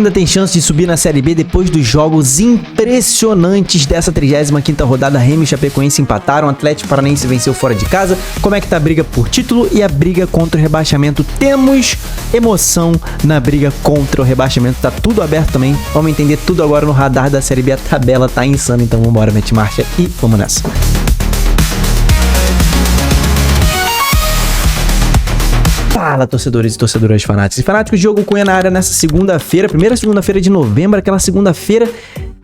ainda tem chance de subir na Série B depois dos jogos impressionantes dessa 35ª rodada. Remo e Chapecoense empataram, Atlético Paranaense venceu fora de casa. Como é que tá a briga por título e a briga contra o rebaixamento? Temos emoção na briga contra o rebaixamento, tá tudo aberto também. Vamos entender tudo agora no radar da Série B. A tabela tá insana, então vambora, mete marcha e vamos nessa. Fala, torcedores e torcedoras fanáticos e fanáticos. Diogo Cunha na área nessa segunda-feira, primeira segunda-feira de novembro, aquela segunda-feira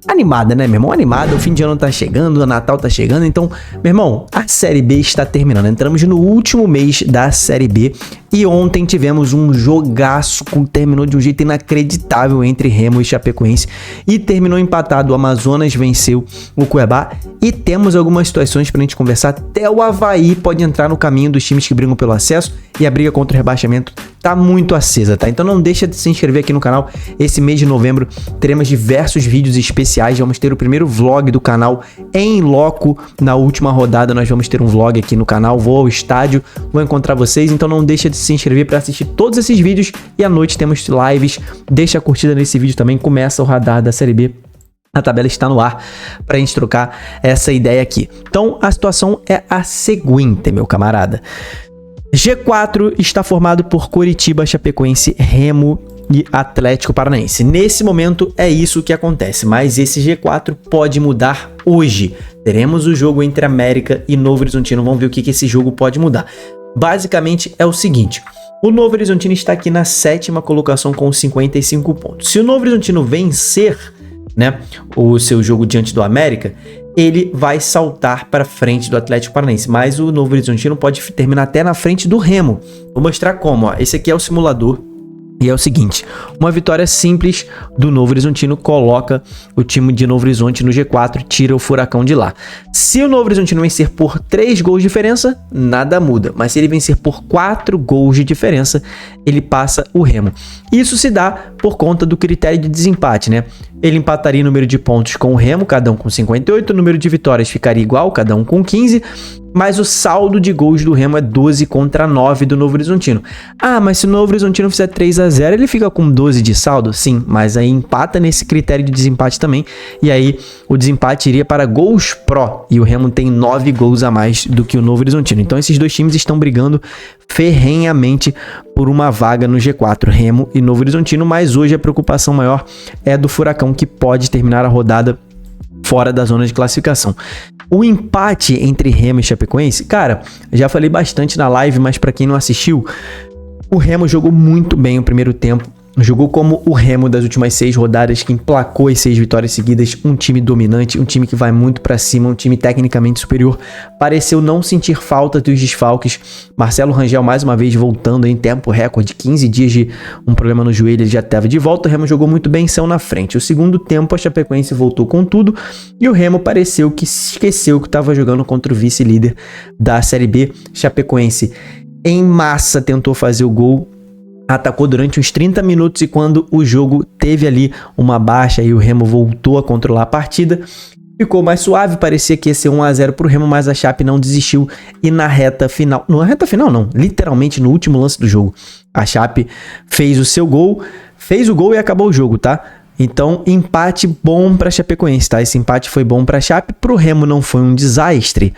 animada, né, meu irmão? Animada, o fim de ano tá chegando, o Natal tá chegando, então, meu irmão, a Série B está terminando. Entramos no último mês da Série B e ontem tivemos um jogaço que terminou de um jeito inacreditável entre Remo e Chapecoense e terminou empatado. O Amazonas venceu o Cuiabá e temos algumas situações pra gente conversar. Até o Avaí pode entrar no caminho dos times que brigam pelo acesso e a briga contra o rebaixamento tá muito acesa, tá? Então não deixa de se inscrever aqui no canal. Esse mês de novembro teremos diversos vídeos especiais. Vamos ter o primeiro vlog do canal em loco. Na última rodada nós vamos ter um vlog aqui no canal. Vou ao estádio, vou encontrar vocês. Então não deixa de se inscrever para assistir todos esses vídeos. E à noite temos lives. Deixa a curtida nesse vídeo também. Começa o radar da Série B. A tabela está no ar para a gente trocar essa ideia aqui. Então a situação é a seguinte, meu camarada. G4 está formado por Coritiba, Chapecoense, Remo e Atlético Paranaense. Nesse momento é isso que acontece, mas esse G4 pode mudar hoje. Teremos o jogo entre América e Novo Horizontino. Vamos ver o que esse jogo pode mudar. Basicamente é o seguinte: o Novo Horizontino está aqui na 7ª colocação com 55 pontos. Se o Novo Horizontino vencer, né, o seu jogo diante do América, ele vai saltar para frente do Atlético Paranaense, mas o Novo Horizontino pode terminar até na frente do Remo. Vou mostrar como, ó. Esse aqui é o simulador e é o seguinte: uma vitória simples do Novo Horizontino coloca o time de Novo Horizonte no G4, tira o Furacão de lá. Se o Novo Horizontino vencer por 3 gols de diferença, nada muda, mas se ele vencer por 4 gols de diferença, ele passa o Remo. Isso se dá por conta do critério de desempate, né? Ele empataria o número de pontos com o Remo, cada um com 58, o número de vitórias ficaria igual, cada um com 15, mas o saldo de gols do Remo é 12 contra 9 do Novo Horizontino. Ah, mas se o Novo Horizontino fizer 3-0, ele fica com 12 de saldo? Sim, mas aí empata nesse critério de desempate também, e aí o desempate iria para gols pró, e o Remo tem 9 gols a mais do que o Novo Horizontino. Então esses dois times estão brigando ferrenhamente por uma vaga no G4, Remo e Novo Horizontino, mas hoje a preocupação maior é do Furacão, que pode terminar a rodada fora da zona de classificação. O empate entre Remo e Chapecoense, cara, já falei bastante na live, mas para quem não assistiu, o Remo jogou muito bem o primeiro tempo. Jogou como o Remo das últimas 6 rodadas, que emplacou as 6 vitórias seguidas. Um time dominante, um time que vai muito pra cima, um time tecnicamente superior. Pareceu não sentir falta dos desfalques. Marcelo Rangel mais uma vez voltando em tempo recorde, 15 dias de um problema no joelho, ele já estava de volta. O Remo jogou muito bem, saiu na frente. O segundo tempo a Chapecoense voltou com tudo e o Remo pareceu que esqueceu que estava jogando contra o vice-líder da Série B. Chapecoense em massa tentou fazer o gol, atacou durante uns 30 minutos e quando o jogo teve ali uma baixa e o Remo voltou a controlar a partida, ficou mais suave, parecia que ia ser 1-0 pro Remo, mas a Chape não desistiu e na reta final, literalmente no último lance do jogo, a Chape fez o gol e acabou o jogo, tá? Então, empate bom pra Chapecoense, tá? Esse empate foi bom pra Chape, pro Remo não foi um desastre,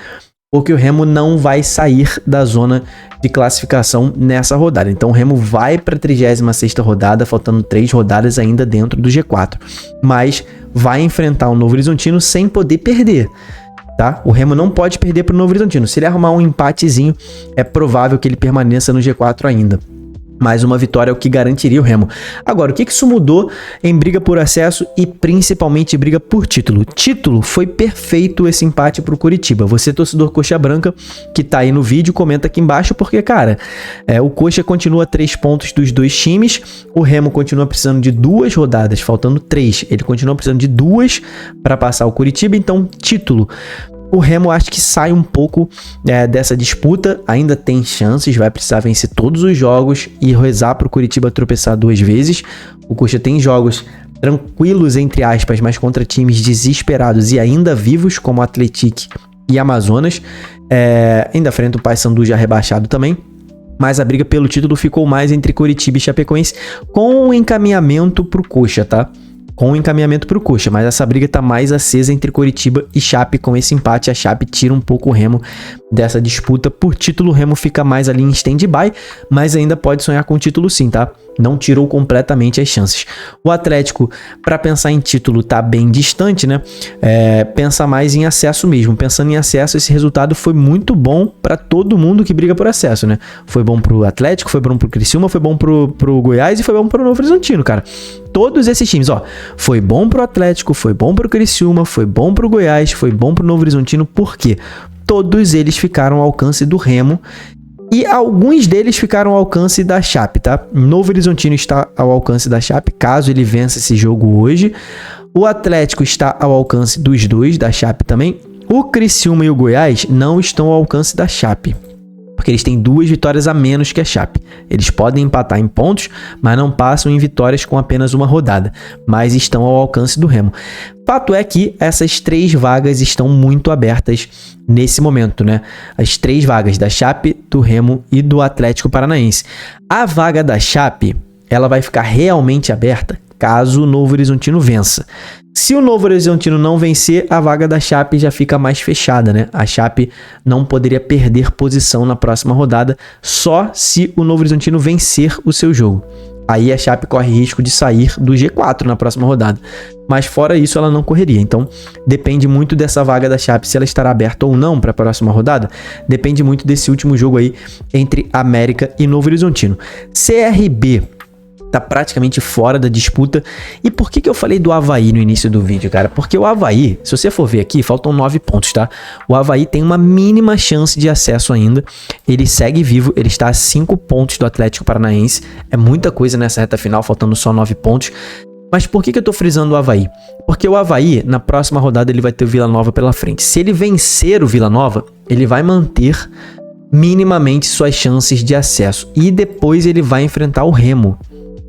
porque o Remo não vai sair da zona de classificação nessa rodada. Então o Remo vai para a 36ª rodada, faltando 3 rodadas ainda dentro do G4. Mas vai enfrentar o Novo Horizontino sem poder perder, tá? O Remo não pode perder para o Novo Horizontino. Se ele arrumar um empatezinho, é provável que ele permaneça no G4 ainda. Mais uma vitória é o que garantiria o Remo. Agora, o que isso mudou em briga por acesso e principalmente briga por título? Título, foi perfeito esse empate pro Coritiba. Você, torcedor Coxa Branca, que tá aí no vídeo, comenta aqui embaixo, porque, cara, o Coxa continua a 3 pontos dos dois times, o Remo continua precisando de 2 rodadas, faltando 3. Ele continua precisando de 2 para passar o Coritiba, então, título. O Remo acho que sai um pouco dessa disputa, ainda tem chances, vai precisar vencer todos os jogos e rezar para o Coritiba tropeçar 2 vezes. O Coxa tem jogos tranquilos, entre aspas, mas contra times desesperados e ainda vivos, como Atlético e Amazonas. Ainda enfrenta o Paysandu já rebaixado também. mas a briga pelo título ficou mais entre Coritiba e Chapecoense, com um encaminhamento pro Coxa, tá? Com um encaminhamento pro Coxa, mas essa briga tá mais acesa entre Coritiba e Chape. Com esse empate, a Chape tira um pouco o Remo dessa disputa por título. O Remo fica mais ali em stand-by, mas ainda pode sonhar com o título sim, tá? Não tirou completamente as chances. O Atlético, para pensar em título, tá bem distante, né? Pensa mais em acesso mesmo. Pensando em acesso, esse resultado foi muito bom para todo mundo que briga por acesso, né? Foi bom pro Atlético, foi bom pro Criciúma, foi bom pro Goiás e foi bom pro Novo Horizontino, cara. Todos esses times, ó, foi bom pro Atlético, foi bom pro Criciúma, foi bom pro Goiás, foi bom pro Novo Horizontino, por quê? Todos eles ficaram ao alcance do Remo e alguns deles ficaram ao alcance da Chape, tá? Novo Horizontino está ao alcance da Chape, caso ele vença esse jogo hoje. O Atlético está ao alcance dos dois, da Chape também. O Criciúma e o Goiás não estão ao alcance da Chape, porque eles têm 2 vitórias a menos que a Chape. Eles podem empatar em pontos, mas não passam em vitórias com apenas uma rodada, mas estão ao alcance do Remo. Fato é que essas 3 vagas estão muito abertas nesse momento, né? As 3 vagas da Chape, do Remo e do Atlético Paranaense. A vaga da Chape, ela vai ficar realmente aberta caso o Novo Horizontino vença. Se o Novo Horizontino não vencer, a vaga da Chape já fica mais fechada, né? A Chape não poderia perder posição na próxima rodada só se o Novo Horizontino vencer o seu jogo. Aí a Chape corre risco de sair do G4 na próxima rodada. Mas fora isso, ela não correria. Então, depende muito dessa vaga da Chape, se ela estará aberta ou não para a próxima rodada. Depende muito desse último jogo aí entre América e Novo Horizontino. CRB tá praticamente fora da disputa. E por que eu falei do Avaí no início do vídeo, cara? Porque o Avaí, se você for ver aqui, faltam 9 pontos, tá? O Avaí tem uma mínima chance de acesso ainda. Ele segue vivo, ele está a 5 pontos do Atlético Paranaense. É muita coisa nessa reta final, faltando só 9 pontos. Mas por que eu tô frisando o Avaí? Porque o Avaí, na próxima rodada, ele vai ter o Vila Nova pela frente. Se ele vencer o Vila Nova, ele vai manter minimamente suas chances de acesso. E depois ele vai enfrentar o Remo.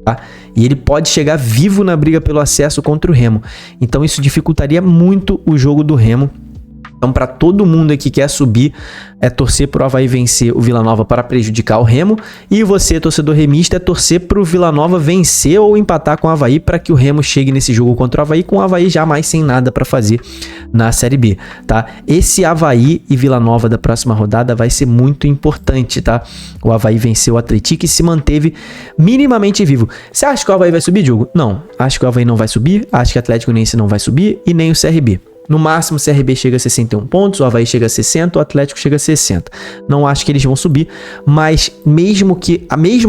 Tá? E ele pode chegar vivo na briga pelo acesso contra o Remo. Então isso dificultaria muito o jogo do Remo. Então, para todo mundo que quer subir, é torcer pro Avaí vencer o Vila Nova para prejudicar o Remo. E você, torcedor remista, é torcer pro Vila Nova vencer ou empatar com o Avaí para que o Remo chegue nesse jogo contra o Avaí, com o Avaí já mais sem nada para fazer na Série B, tá? Esse Avaí e Vila Nova da próxima rodada vai ser muito importante, tá? O Avaí venceu o Atlético e se manteve minimamente vivo. Você acha que o Avaí vai subir, Diogo? Não. Acho que o Avaí não vai subir, acho que o Atlético Goianiense não vai subir e nem o CRB. No máximo, o CRB chega a 61 pontos, o Avaí chega a 60, o Atlético chega a 60. Não acho que eles vão subir, mas mesmo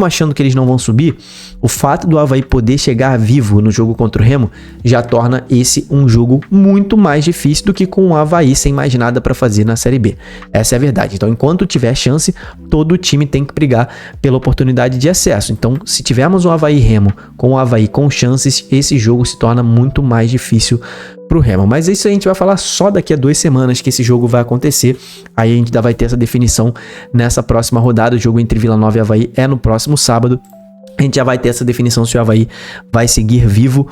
achando que eles não vão subir, o fato do Avaí poder chegar vivo no jogo contra o Remo já torna esse um jogo muito mais difícil do que com o Avaí sem mais nada para fazer na Série B. Essa é a verdade. Então, enquanto tiver chance, todo time tem que brigar pela oportunidade de acesso. Então, se tivermos o Avaí Remo com o Avaí com chances, esse jogo se torna muito mais difícil pro Remo. Mas isso a gente vai falar só daqui a 2 semanas que esse jogo vai acontecer. Aí a gente ainda vai ter essa definição nessa próxima rodada. O jogo entre Vila Nova e Avaí é no próximo sábado. A gente já vai ter essa definição se o Avaí vai seguir vivo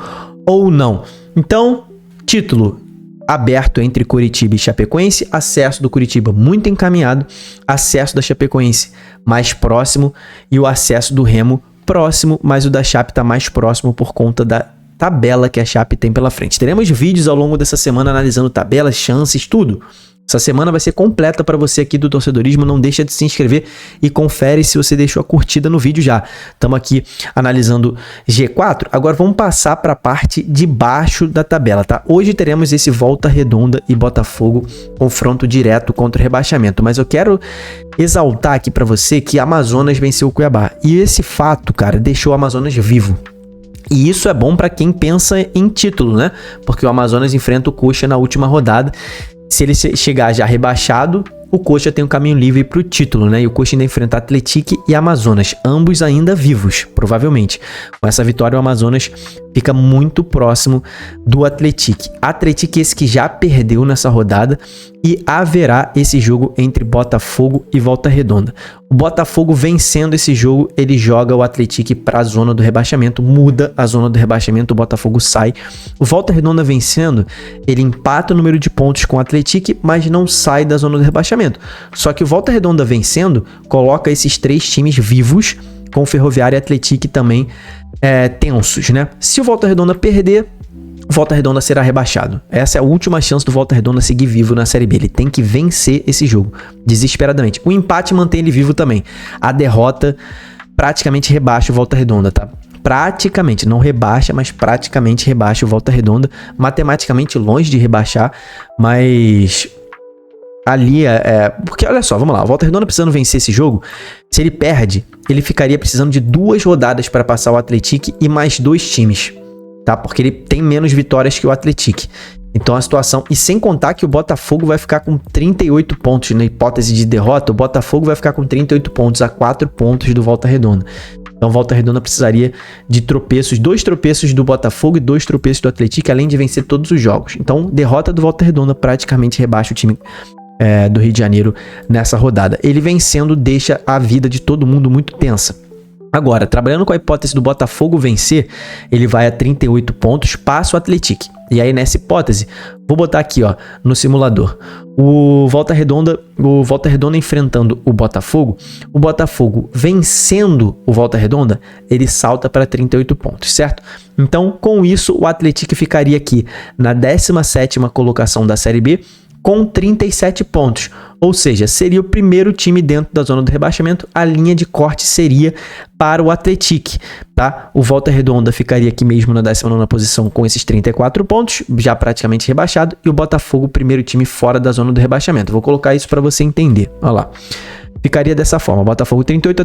ou não. Então, título aberto entre Coritiba e Chapecoense, acesso do Coritiba muito encaminhado, acesso da Chapecoense mais próximo e o acesso do Remo próximo, mas o da Chape tá mais próximo por conta da tabela que a Chape tem pela frente. Teremos vídeos ao longo dessa semana analisando tabelas, chances, tudo. Essa semana vai ser completa para você aqui do Torcedorismo. Não deixa de se inscrever e confere se você deixou a curtida no vídeo já. Estamos aqui analisando G4. Agora vamos passar para a parte de baixo da tabela, tá? Hoje teremos esse Volta Redonda e Botafogo, confronto direto contra o rebaixamento. Mas eu quero exaltar aqui para você que Amazonas venceu o Cuiabá. E esse fato, cara, deixou o Amazonas vivo. E isso é bom para quem pensa em título, né? Porque o Amazonas enfrenta o Coxa na última rodada. Se ele chegar já rebaixado, o Coxa tem um caminho livre para o título, né? E o Coxa ainda enfrenta Atlético e Amazonas, ambos ainda vivos, provavelmente. Com essa vitória, o Amazonas fica muito próximo do Atlético. Atlético esse que já perdeu nessa rodada e haverá esse jogo entre Botafogo e Volta Redonda. O Botafogo vencendo esse jogo, ele joga o Atlético para a zona do rebaixamento, muda a zona do rebaixamento, o Botafogo sai. O Volta Redonda vencendo, ele empata o número de pontos com o Atlético, mas não sai da zona do rebaixamento. rebaixamento. Só que o Volta Redonda vencendo, coloca esses 3 times vivos, com Ferroviária e Atlético também tensos, né? Se o Volta Redonda perder, o Volta Redonda será rebaixado. Essa é a última chance do Volta Redonda seguir vivo na Série B. Ele tem que vencer esse jogo, desesperadamente. O empate mantém ele vivo também. A derrota praticamente rebaixa o Volta Redonda, tá? Praticamente, não rebaixa, mas praticamente rebaixa o Volta Redonda. Matematicamente longe de rebaixar, mas ali porque olha só, vamos lá, o Volta Redonda precisando vencer esse jogo, se ele perde, ele ficaria precisando de 2 rodadas para passar o Atlético e mais 2 times, tá? Porque ele tem menos vitórias que o Atlético. Então a situação, e sem contar que o Botafogo vai ficar com 38 pontos, na hipótese de derrota, o Botafogo vai ficar com 38 pontos, a 4 pontos do Volta Redonda. Então Volta Redonda precisaria de tropeços, 2 tropeços do Botafogo e 2 tropeços do Atlético, além de vencer todos os jogos. Então derrota do Volta Redonda praticamente rebaixa o time do Rio de Janeiro nessa rodada. Ele vencendo deixa a vida de todo mundo muito tensa. Agora, trabalhando com a hipótese do Botafogo vencer, ele vai a 38 pontos, passa o Atlético. E aí, nessa hipótese, vou botar aqui, ó, no simulador. O Volta Redonda enfrentando o Botafogo vencendo o Volta Redonda, ele salta para 38 pontos, certo? Então, com isso, o Atlético ficaria aqui na 17ª colocação da Série B, com 37 pontos, ou seja, seria o primeiro time dentro da zona do rebaixamento, a linha de corte seria para o Atlético, tá? O Volta Redonda ficaria aqui mesmo na 19ª posição com esses 34 pontos, já praticamente rebaixado, e o Botafogo, primeiro time fora da zona do rebaixamento. Vou colocar isso para você entender, olha lá. Ficaria dessa forma, Botafogo 38,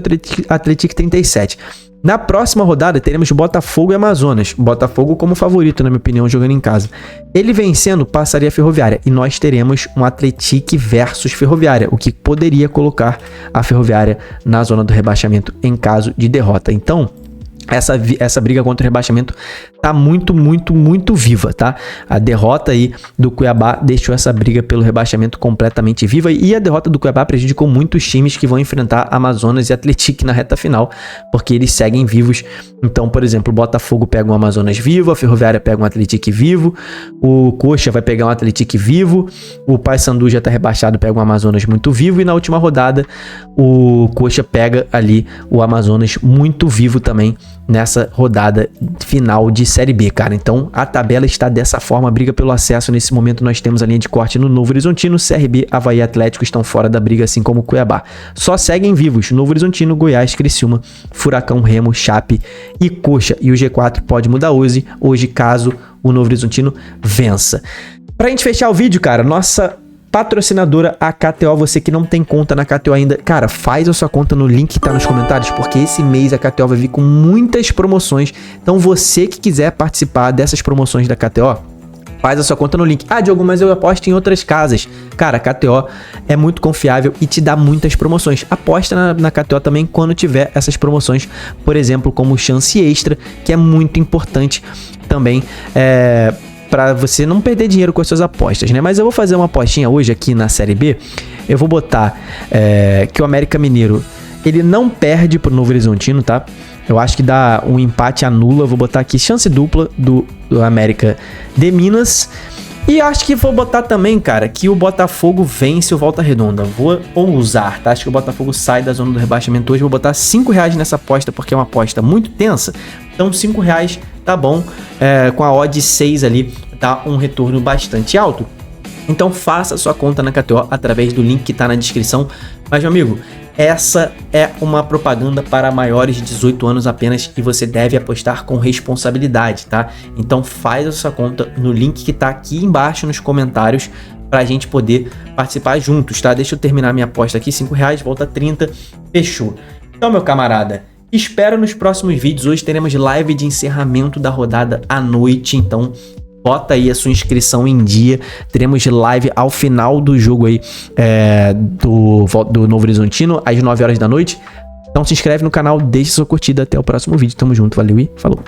Atlético 37. Na próxima rodada, teremos Botafogo e Amazonas. Botafogo como favorito, na minha opinião, jogando em casa. Ele vencendo, passaria a Ferroviária. E nós teremos um Atlético versus Ferroviária, o que poderia colocar a Ferroviária na zona do rebaixamento em caso de derrota. Então, essa briga contra o rebaixamento tá muito, muito, muito viva, tá? A derrota aí do Cuiabá deixou essa briga pelo rebaixamento completamente viva, e a derrota do Cuiabá prejudicou muitos times que vão enfrentar Amazonas e Atlético na reta final, porque eles seguem vivos. Então, por exemplo, o Botafogo pega um Amazonas vivo, a Ferroviária pega um Atlético vivo, o Coxa vai pegar um Atlético vivo, o Paysandu já tá rebaixado, pega um Amazonas muito vivo, e na última rodada o Coxa pega ali o Amazonas muito vivo também nessa rodada final de Série B, cara. Então a tabela está dessa forma, briga pelo acesso. Nesse momento nós temos a linha de corte no Novo Horizontino, CRB, Avaí e Atlético estão fora da briga, assim como o Cuiabá. Só seguem vivos Novo Horizontino, Goiás, Criciúma, Furacão, Remo, Chape e Coxa. E o G4 pode mudar hoje caso o Novo Horizontino vença. Pra gente fechar o vídeo, cara, nossa patrocinadora, a KTO. Você que não tem conta na KTO ainda, cara, faz a sua conta no link que tá nos comentários, porque esse mês a KTO vai vir com muitas promoções. Então você que quiser participar dessas promoções da KTO, faz a sua conta no link. Ah, Diogo, mas eu aposto em outras casas. Cara, a KTO é muito confiável e te dá muitas promoções. Aposta na KTO também quando tiver essas promoções, por exemplo, como chance extra, que é muito importante também, para você não perder dinheiro com as suas apostas, né? Mas eu vou fazer uma apostinha hoje aqui na Série B. Eu vou botar que o América Mineiro, ele não perde pro Novo Horizontino, tá? Eu acho que dá um empate anula. Eu vou botar aqui chance dupla do América de Minas. E acho que vou botar também, cara, que o Botafogo vence o Volta Redonda. Vou ousar, tá? Acho que o Botafogo sai da zona do rebaixamento hoje. Vou botar R$5 nessa aposta, porque é uma aposta muito tensa. Então R$5 tá bom. Com a odd 6 ali, tá um retorno bastante alto. Então faça sua conta na KTO através do link que tá na descrição. Mas, meu amigo, essa é uma propaganda para maiores de 18 anos apenas, e você deve apostar com responsabilidade, tá? Então faz a sua conta no link que tá aqui embaixo nos comentários pra gente poder participar juntos, tá? Deixa eu terminar minha aposta aqui, R$5, volta 30, fechou. Então, meu camarada, espero nos próximos vídeos. Hoje teremos live de encerramento da rodada à noite, então bota aí a sua inscrição em dia. Teremos live ao final do jogo aí do Novo Horizontino, às 9 horas da noite. Então se inscreve no canal, deixa sua curtida. Até o próximo vídeo. Tamo junto, valeu e falou.